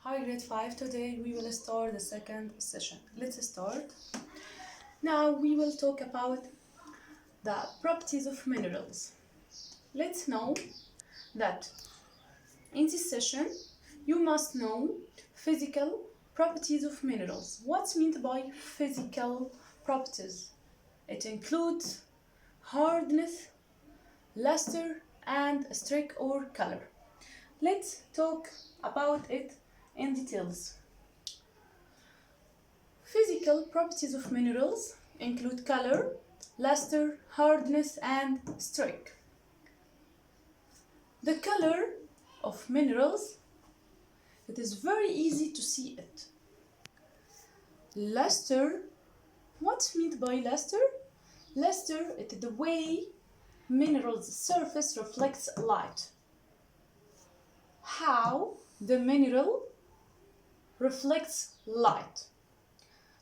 Hi grade 5, today we will start the second session. Let's start. Now we will talk about the properties of minerals. Let's know that in this session you must know physical properties of minerals. What's meant by physical properties? It includes hardness, luster, and streak or color. Let's talk about it in details. Physical properties of minerals include color, luster, hardness, and streak. The color of minerals, it is very easy to see it. Luster, what's meant by luster? Luster is the way mineral's surface reflects light. How the mineral reflects light.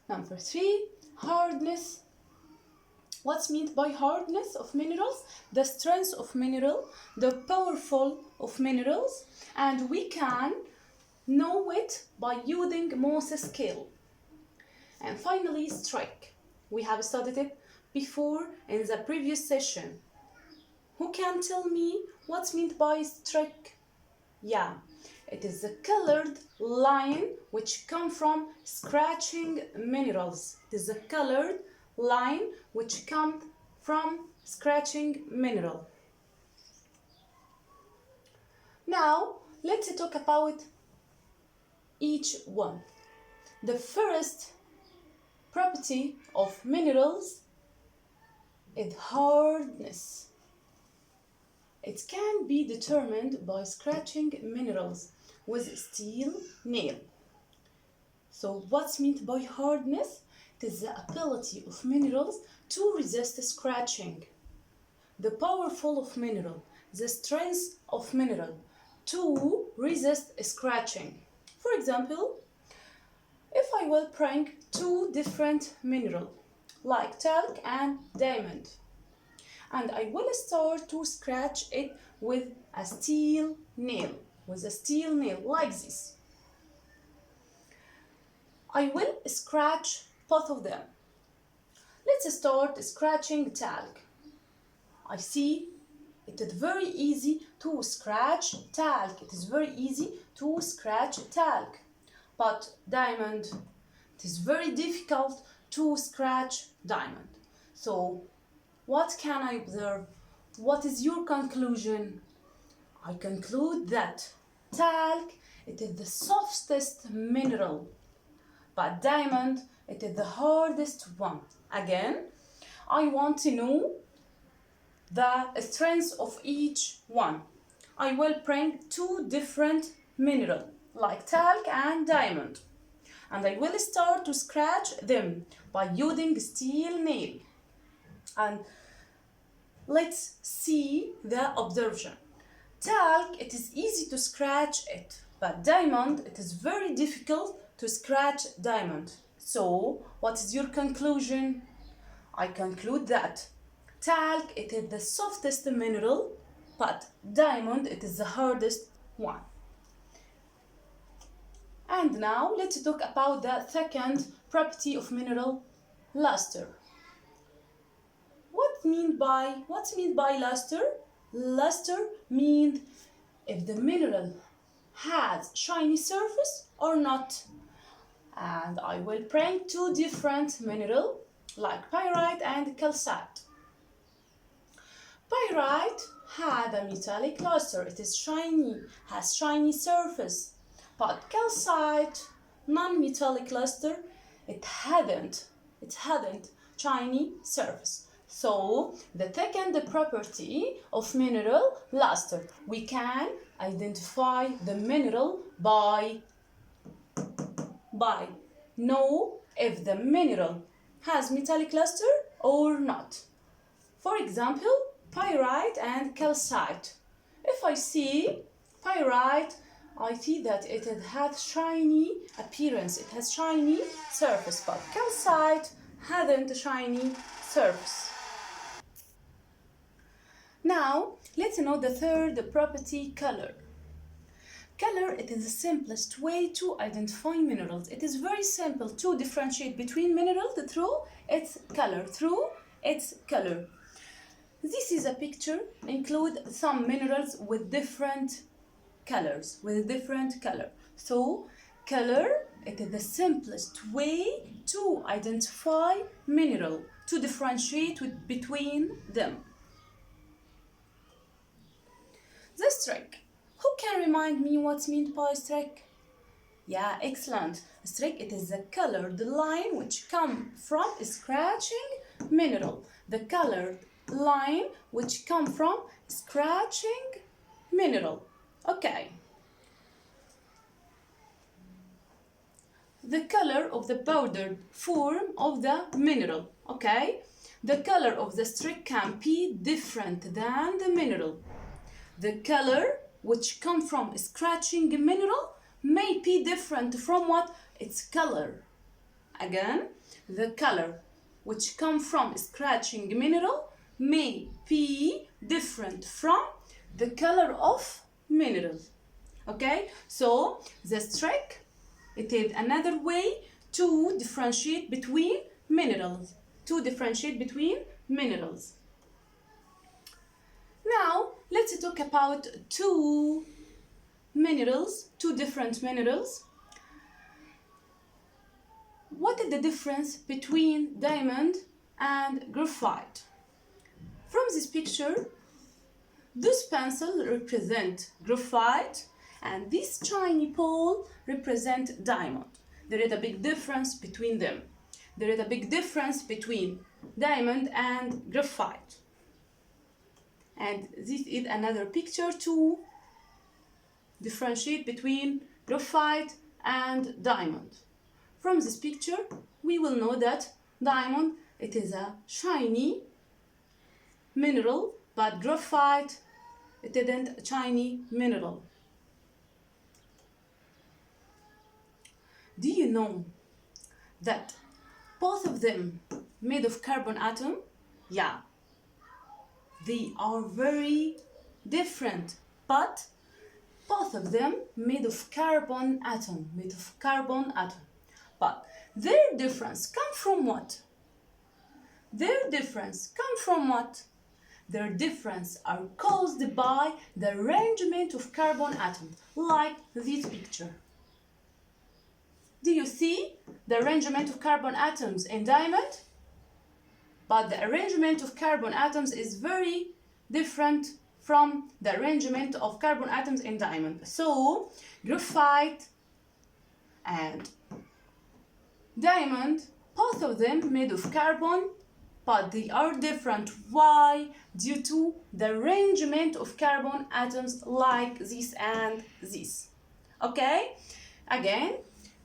Number 3, hardness. What's meant by hardness of minerals? The strength of mineral, the powerful of minerals, and we can know it by using Mohs scale. And finally, streak. We have studied it before in the previous session. Who can tell me what's meant by streak? Yeah, it is the colored line which come from scratching minerals. It is a colored line which come from scratching mineral. Now, let's talk about each one. The first property of minerals is hardness. It can be determined by scratching minerals with steel nail. So what's meant by hardness? It is the ability of minerals to resist scratching. The powerful of mineral, the strength of mineral to resist scratching. For example, if I will bring two different minerals like talc and diamond, and I will start to scratch it with a steel nail, like this. I will scratch both of them. Let's start scratching talc. I see it is very easy to scratch talc. It is very easy to scratch talc. But diamond, it is very difficult to scratch diamond. So what can I observe? What is your conclusion? I conclude that talc, it is the softest mineral, but diamond, it is the hardest one. Again, I want to know the strength of each one. I will bring two different minerals, like talc and diamond, and I will start to scratch them by using steel nail. And let's see the observation. Talc, it is easy to scratch it, but diamond, it is very difficult to scratch diamond. So, what is your conclusion? I conclude that talc, it is the softest mineral, but diamond, it is the hardest one. And now, let's talk about the second property of mineral, luster. What's meant by luster? Luster means if the mineral has shiny surface or not. And I will bring two different minerals like pyrite and calcite. Pyrite had a metallic luster. It is shiny, has shiny surface. But calcite, non-metallic luster, it hadn't shiny surface. So, the second property of mineral, luster. We can identify the mineral by know if the mineral has metallic luster or not. For example, pyrite and calcite. If I see pyrite, I see that it has shiny appearance, it has shiny surface, but calcite hadn't a shiny surface. Now, let's know the third property, color. Color, it is the simplest way to identify minerals. It is very simple to differentiate between minerals through its color, This is a picture, include some minerals with different colors, So, color, it is the simplest way to identify mineral, to differentiate between them. The streak. Who can remind me what's meant by streak? Yeah, excellent. Streak, it is the colored line which come from scratching mineral. The colored line which come from scratching mineral. Okay. The color of the powdered form of the mineral. Okay. The color of the streak can be different than the mineral. The color which come from scratching a mineral may be different from what? Its color. Again, the color which come from scratching a mineral may be different from the color of mineral. Okay, so the streak, it is another way to differentiate between minerals. Now, let's talk about two different minerals. What is the difference between diamond and graphite? From this picture, this pencil represents graphite and this shiny pole represents diamond. There is a big difference between them. There is a big difference between diamond and graphite. And this is another picture to differentiate between graphite and diamond. From this picture, we will know that diamond, it is a shiny mineral, but graphite, it isn't a shiny mineral. Do you know that both of them made of carbon atom? Yeah. They are very different, but both of them made of carbon atom. But their difference come from what? Their difference are caused by the arrangement of carbon atoms, like this picture. Do you see the arrangement of carbon atoms in diamond? But the arrangement of carbon atoms is very different from the arrangement of carbon atoms in diamond. So, graphite and diamond, both of them made of carbon, but they are different. Why? Due to the arrangement of carbon atoms like this and this. Okay? Again,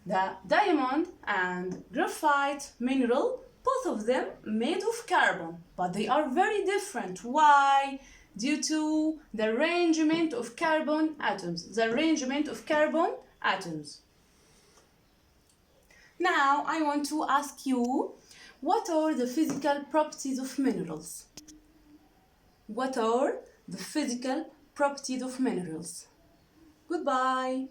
the diamond and graphite mineral, both of them made of carbon, but they are very different. Why? Due to the arrangement of carbon atoms. Now, I want to ask you, what are the physical properties of minerals? Goodbye.